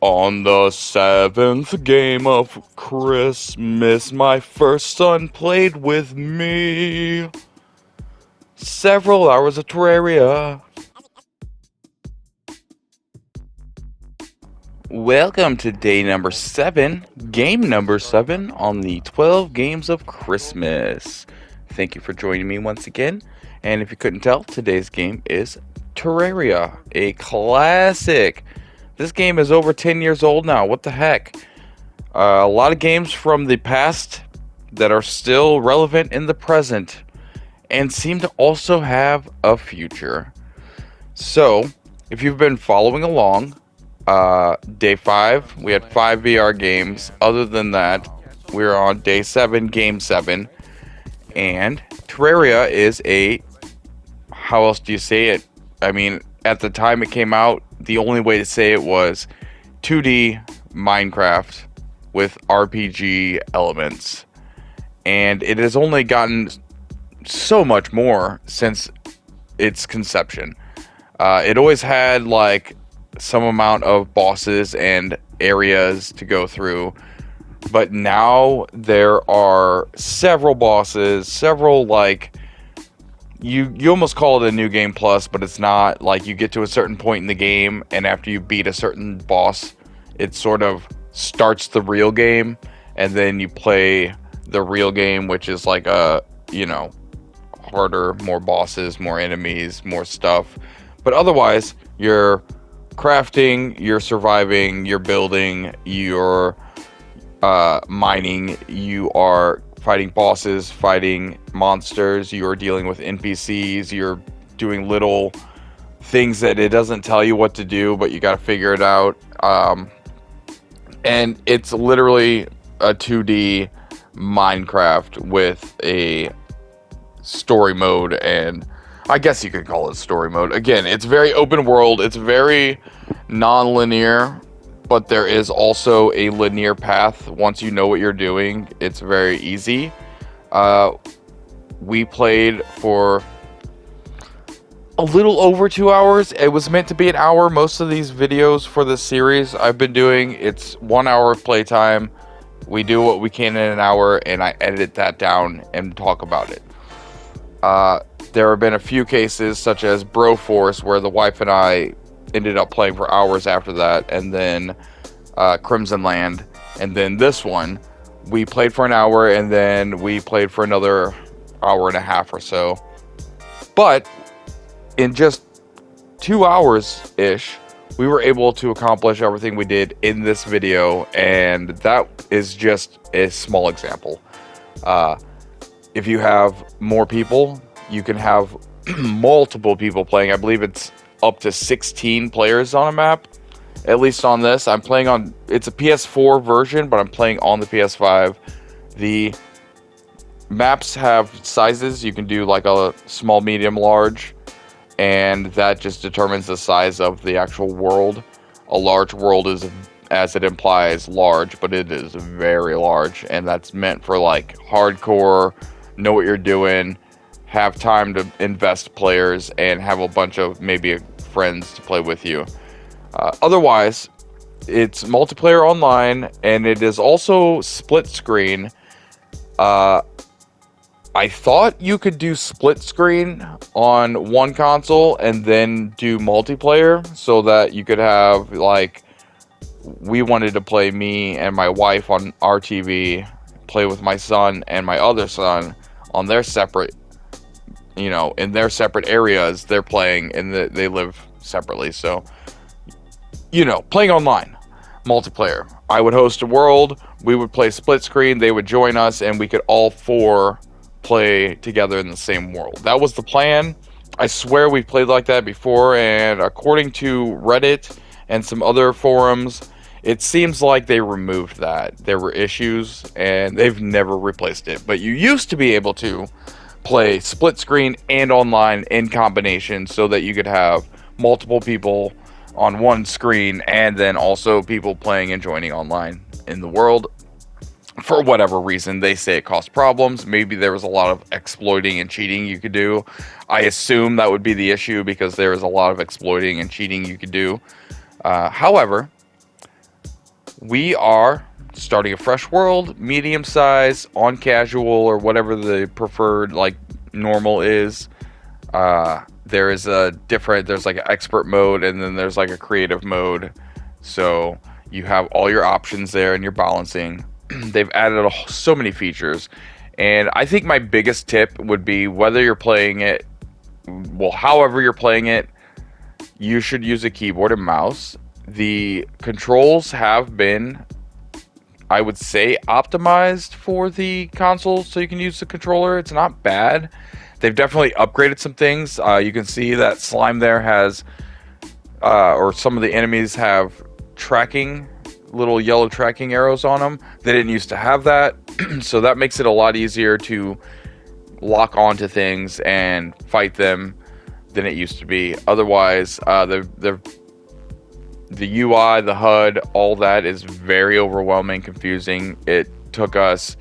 On the seventh game of Christmas, my first son played with me. Several hours of Terraria. Welcome to day number 7, game number 7 on the 12 games of Christmas. Thank you for joining me once again. And if you couldn't tell, today's game is Terraria, a classic. This game is over 10 years old now. What the heck? A lot of games from the past that are still relevant in the present and seem to also have a future. So, if you've been following along, day 5, we had 5 VR games. Other than that, we're on day 7, game 7. And Terraria is a, how else do you say it? I mean, at the time it came out, the only way to say it was 2D Minecraft with RPG elements. And it has only gotten so much more since its conception. It always had like some amount of bosses and areas to go through, but now there are several bosses, several like you almost call it a new game plus, but it's not. Like you get to a certain point in the game, and after you beat a certain boss, it sort of starts the real game, and then you play the real game, which is like a, harder, more bosses, more enemies, more stuff. But otherwise, you're crafting, you're surviving, you're building, you're mining, you are fighting bosses, fighting monsters, you're dealing with NPCs, you're doing little things that it doesn't tell you what to do, but you got to figure it out. And it's literally a 2D Minecraft with a story mode, and I guess you could call it story mode. Again, it's very open world, it's very non-linear, but there is also a linear path. Once you know what you're doing, it's very easy. We played for a little over 2 hours. It was meant to be an hour. Most of these videos for this series I've been doing, it's 1 hour of playtime. We do what we can in an hour, and I edit that down and talk about it. There have been a few cases, such as Broforce, where the wife and I ended up playing for hours after that, and then Crimson Land, and then this one, we played for an hour, and then we played for another hour and a half or so. But in just 2 hours-ish, we were able to accomplish everything we did in this video, and that is just a small example. If you have more people, you can have multiple people playing. I believe it's up to 16 players on a map, at least on this. I'm playing on, it's a PS4 version, but I'm playing on the PS5. The maps have sizes. You can do like a small, medium, large, and that just determines the size of the actual world. A large world is, as it implies, large, but it is very large, and that's meant for like hardcore, know what you're doing, have time to invest players, and have a bunch of maybe friends to play with you. Otherwise, it's multiplayer online, and it is also split screen. I thought you could do split screen on one console and then do multiplayer, so that you could have, like, we wanted to play, me and my wife on our TV, play with my son and my other son on their separate, in their separate areas. They're playing, and they live separately. So, playing online, multiplayer. I would host a world, we would play split screen, they would join us, and we could all 4 play together in the same world. That was the plan. I swear we've played like that before, and according to Reddit and some other forums, it seems like they removed that. There were issues, and they've never replaced it. But you used to be able to play split screen and online in combination, so that you could have multiple people on one screen, and then also people playing and joining online in the world. For whatever reason, they say it caused problems. Maybe there was a lot of exploiting and cheating you could do. I assume that would be the issue, because there is a lot of exploiting and cheating you could do. However, We are starting a fresh world, medium size, on casual, or whatever the preferred like normal is. There's like an expert mode, and then there's like a creative mode. So you have all your options there, and you're balancing. They've added so many features, and I think my biggest tip would be whether you're playing it, well, however you're playing it, you should use a keyboard and mouse. The controls have been, I would say, optimized for the console, so you can use the controller. It's not bad. They've definitely upgraded some things. You can see that slime there has, or some of the enemies have tracking, little yellow tracking arrows on them. They didn't used to have that, so that makes it a lot easier to lock onto things and fight them than it used to be. Otherwise, the UI, the HUD, all that is very overwhelming, confusing. It took us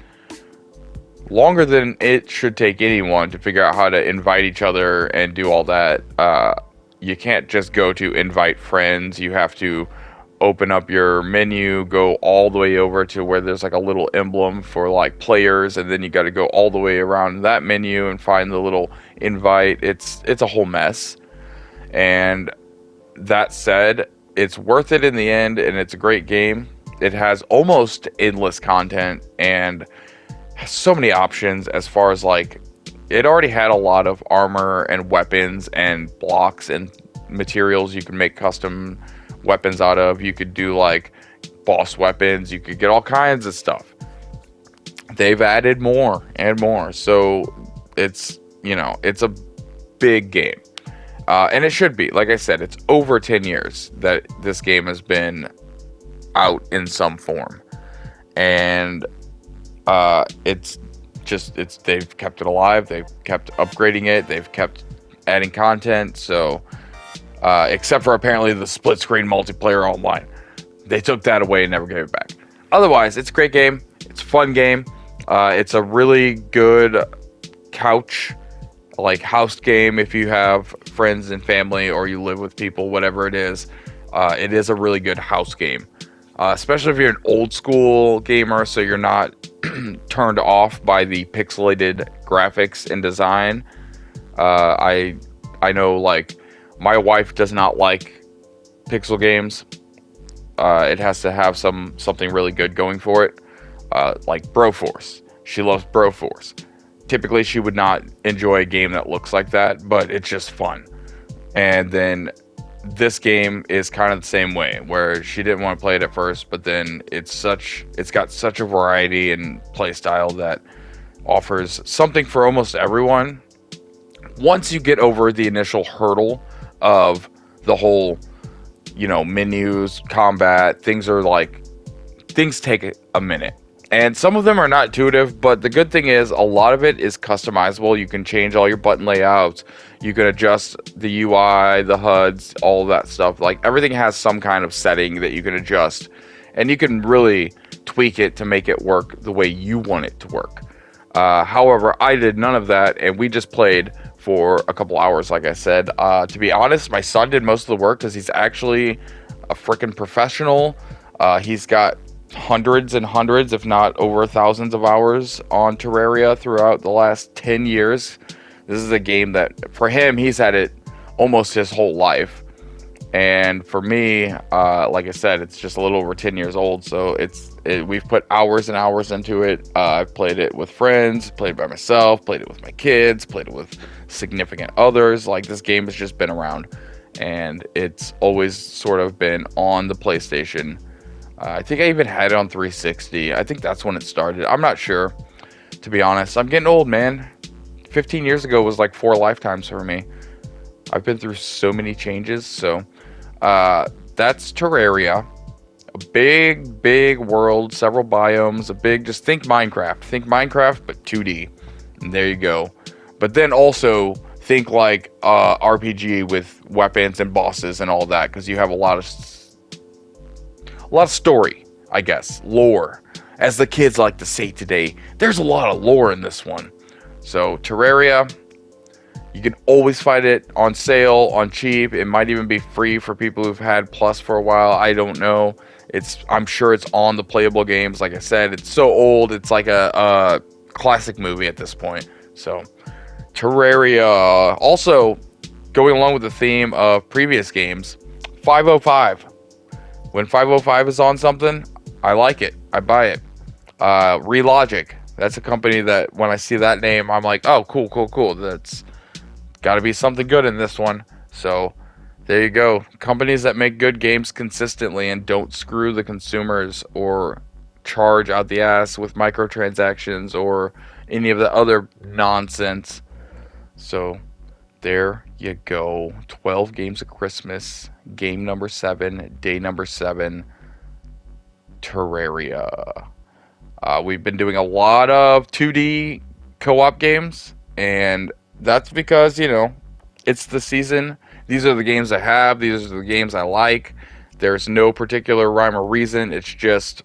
longer than it should take anyone to figure out how to invite each other and do all that. You can't just go to invite friends. You have to open up your menu, go all the way over to where there's like a little emblem for like players, and then you got to go all the way around that menu and find the little invite. It's a whole mess. And that said, it's worth it in the end, and it's a great game. It has almost endless content and has so many options as far as like, it already had a lot of armor and weapons and blocks and materials you can make custom weapons out of. You could do like boss weapons, you could get all kinds of stuff. They've added more and more, so it's, it's a big game. And it should be. Like I said, it's over 10 years that this game has been out in some form. And they've kept it alive. They've kept upgrading it. They've kept adding content. So, except for apparently the split screen multiplayer online. They took that away and never gave it back. Otherwise, it's a great game. It's a fun game. It's a really good couch, like house game if you have friends and family, or you live with people, whatever it is. It is a really good house game, especially if you're an old school gamer, so you're not turned off by the pixelated graphics and design. I know, like, my wife does not like pixel games. It has to have something really good going for it, like Broforce. She loves Broforce. Typically, she would not enjoy a game that looks like that, but it's just fun. And then this game is kind of the same way, where she didn't want to play it at first, but then it's got such a variety and play style that offers something for almost everyone. Once you get over the initial hurdle of the whole, menus, combat, things take a minute. And some of them are not intuitive, but the good thing is a lot of it is customizable. You can change all your button layouts. You can adjust the UI, the HUDs, all of that stuff. Like, everything has some kind of setting that you can adjust, and you can really tweak it to make it work the way you want it to work. However, I did none of that, and we just played for a couple hours, like I said. To be honest, my son did most of the work because he's actually a freaking professional. He's got hundreds and hundreds, if not over thousands of hours on Terraria throughout the last 10 years. This is a game that, for him, he's had it almost his whole life. And for me, like I said, it's just a little over 10 years old, so we've put hours and hours into it. I've played it with friends, played it by myself, played it with my kids, played it with significant others. Like, this game has just been around, and it's always sort of been on the PlayStation. I think I even had it on 360. I think that's when it started. I'm not sure, to be honest. I'm getting old, man. 15 years ago was like 4 lifetimes for me. I've been through so many changes. So that's Terraria. A big world, several biomes, just think Minecraft. Think Minecraft, but 2D. And there you go. But then also think like RPG with weapons and bosses and all that, because you have a lot of story, I guess. Lore. As the kids like to say today, there's a lot of lore in this one. So, Terraria, you can always find it on sale, on cheap. It might even be free for people who've had Plus for a while. I don't know. I'm sure it's on the playable games. Like I said, it's so old. It's like a classic movie at this point. So Terraria. Also, going along with the theme of previous games, 505. When 505 is on something, I like it. I buy it. Relogic. That's a company that when I see that name, I'm like, oh, cool, cool, cool. That's got to be something good in this one. So there you go. Companies that make good games consistently and don't screw the consumers or charge out the ass with microtransactions or any of the other nonsense. So there you go. 12 games of Christmas. Game number 7. Day number 7. Terraria. We've been doing a lot of 2D co-op games, and that's because, it's the season. These are the games I have. These are the games I like. There's no particular rhyme or reason. It's just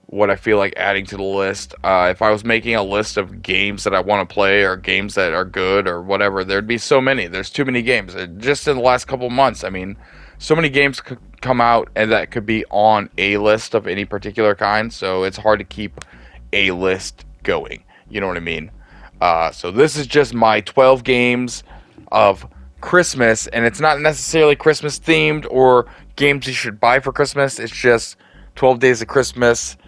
what I feel like adding to the list. If I was making a list of games that I want to play or games that are good or whatever, there'd be so many. There's too many games. Just in the last couple of months, I mean, so many games could come out and that could be on a list of any particular kind, so it's hard to keep a list going. You know what I mean? So this is just my 12 games of Christmas, and it's not necessarily Christmas themed or games you should buy for Christmas. It's just 12 days of Christmas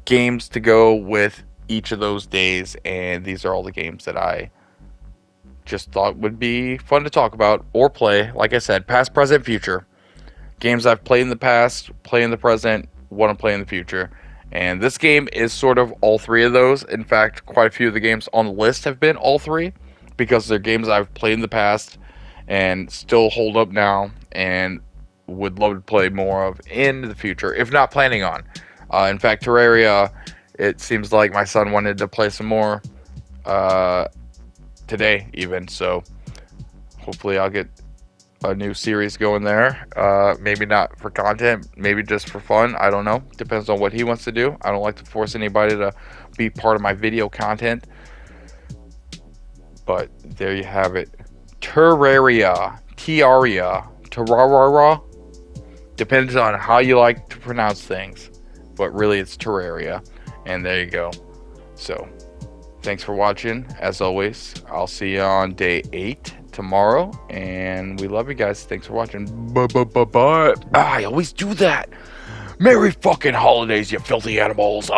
games to go with each of those days, and these are all the games that I just thought would be fun to talk about or play. Like I said, past, present, future. Games I've played in the past, play in the present, want to play in the future. And this game is sort of all three of those. In fact, quite a few of the games on the list have been all three because they're games I've played in the past and still hold up now and would love to play more of in the future, if not planning on. In fact, Terraria, it seems like my son wanted to play some more today even, so hopefully I'll get a new series going there. Maybe not for content, maybe just for fun. I don't know. Depends on what he wants to do. I don't like to force anybody to be part of my video content. But there you have it. Terraria. Terraria. Depends on how you like to pronounce things. But really it's Terraria. And there you go. So, thanks for watching. As always, I'll see you on day 8 tomorrow. And we love you guys. Thanks for watching. Bye. I always do that. Merry fucking holidays, you filthy animals.